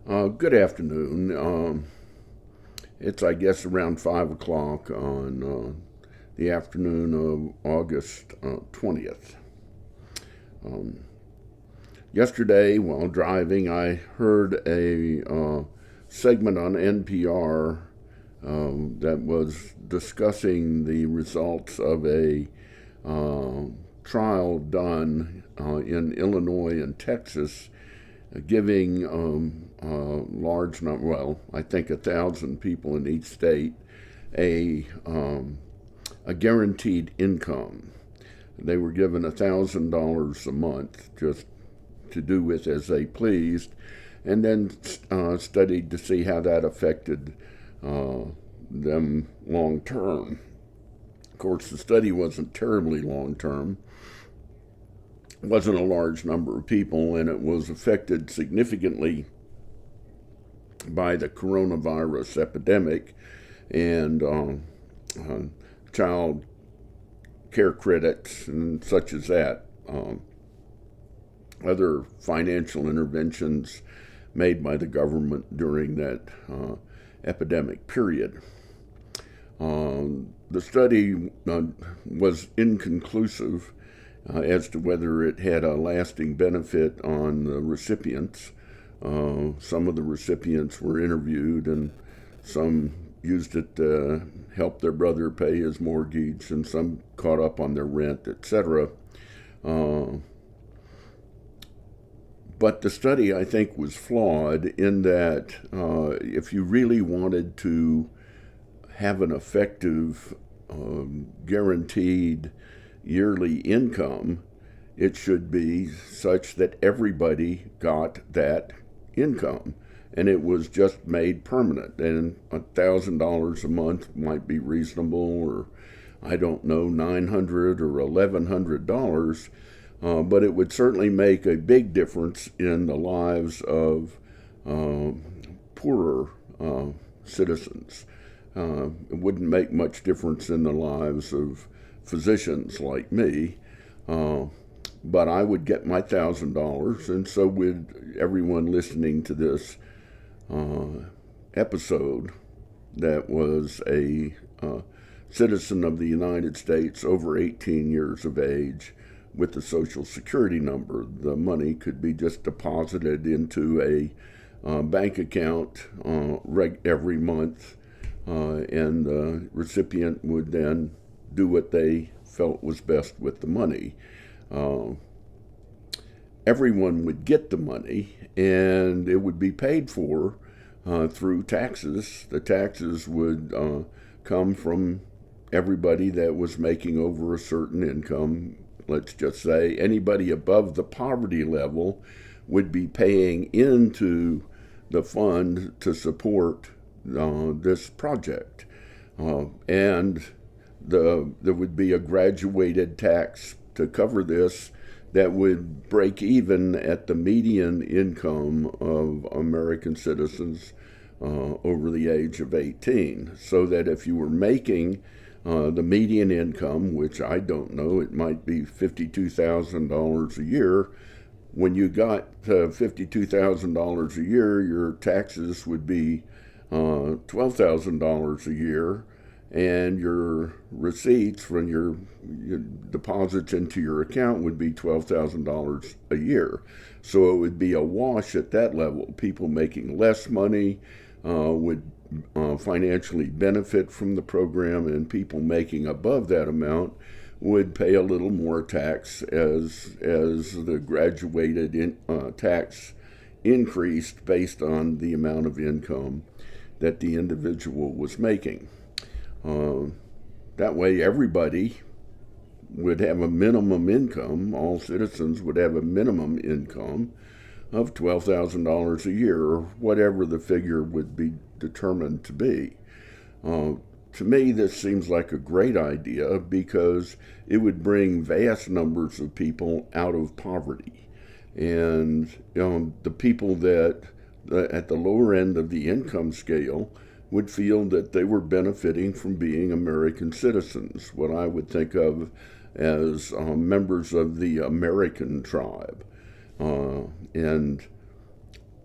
Good afternoon. It's, I guess, around 5 o'clock on the afternoon of August 20th. Um, Yesterday, while driving, I heard a segment on NPR that was discussing the results of a uh, trial done in Illinois and Texas, giving large number, well, I think 1,000 people in each state a a guaranteed income. They were given $1,000 a month just to do with as they pleased, and then studied to see how that affected uh, them long term. Of course, the study wasn't terribly long term. It wasn't a large number of people, and it was affected significantly by the coronavirus epidemic and uh, child care credits and such as that. Other financial interventions made by the government during that epidemic period. The study was inconclusive as to whether it had a lasting benefit on the recipients. Some of the recipients were interviewed, and some used it to help their brother pay his mortgage, and some caught up on their rent, etc. Uh, but the study, I think, was flawed in that if you really wanted to have an effective, guaranteed yearly income, it should be such that everybody got that income, and it was just made permanent. And $1,000 a month might be reasonable, or I don't know, $900 or $1,100, but it would certainly make a big difference in the lives of uh, poorer citizens. It wouldn't make much difference in the lives of physicians like me, uh, but I would get my $1,000, and so would everyone listening to this uh, episode that was a citizen of the United States over 18 years of age with the Social Security number. The money could be just deposited into a bank account every month, and the recipient would then do what they felt was best with the money. Uh, Everyone would get the money, and it would be paid for through taxes. The taxes would come from everybody that was making over a certain income. Let's just say anybody above the poverty level would be paying into the fund to support this project. And there would be a graduated tax to cover this that would break even at the median income of American citizens over the age of 18. So that if you were making the median income, which I don't know, it might be $52,000 a year. When you got $52,000 a year, your taxes would be $12,000 a year, and your receipts from your deposits into your account would be $12,000 a year. So it would be a wash at that level. People making less money would financially benefit from the program, and people making above that amount would pay a little more tax as the graduated tax increased based on the amount of income that the individual was making. Uh, that way, everybody would have a minimum income. All citizens would have a minimum income of $12,000 a year, or whatever the figure would be determined to be. Uh, to me, this seems like a great idea because it would bring vast numbers of people out of poverty. And the people that at the lower end of the income scale would feel that they were benefiting from being American citizens, what I would think of as members of the American tribe. And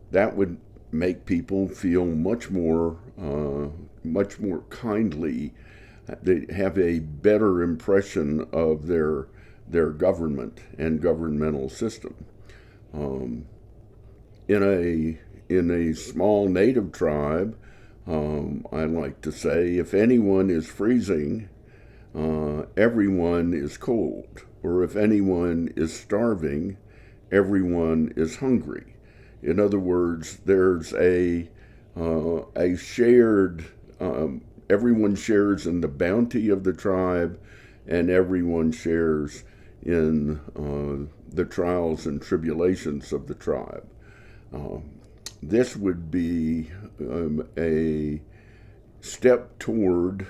that would make people feel much more kindly. They have a better impression of their government and governmental system. Um, in a small native tribe, I like to say, if anyone is freezing, everyone is cold, or if anyone is starving, everyone is hungry. In other words, there's a shared, everyone shares in the bounty of the tribe, and everyone shares in the trials and tribulations of the tribe. This would be a step toward,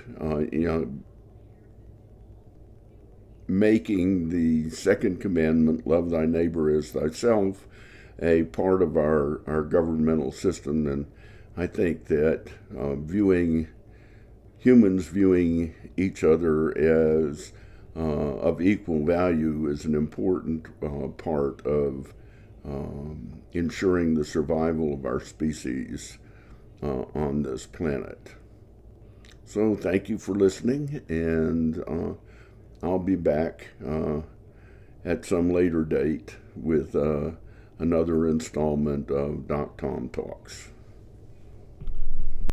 making the second commandment, love thy neighbor as thyself, a part of our governmental system. And I think that humans viewing each other as of equal value is an important part of ensuring the survival of our species on this planet. So thank you for listening, and I'll be back at some later date with another installment of Doc Tom Talks.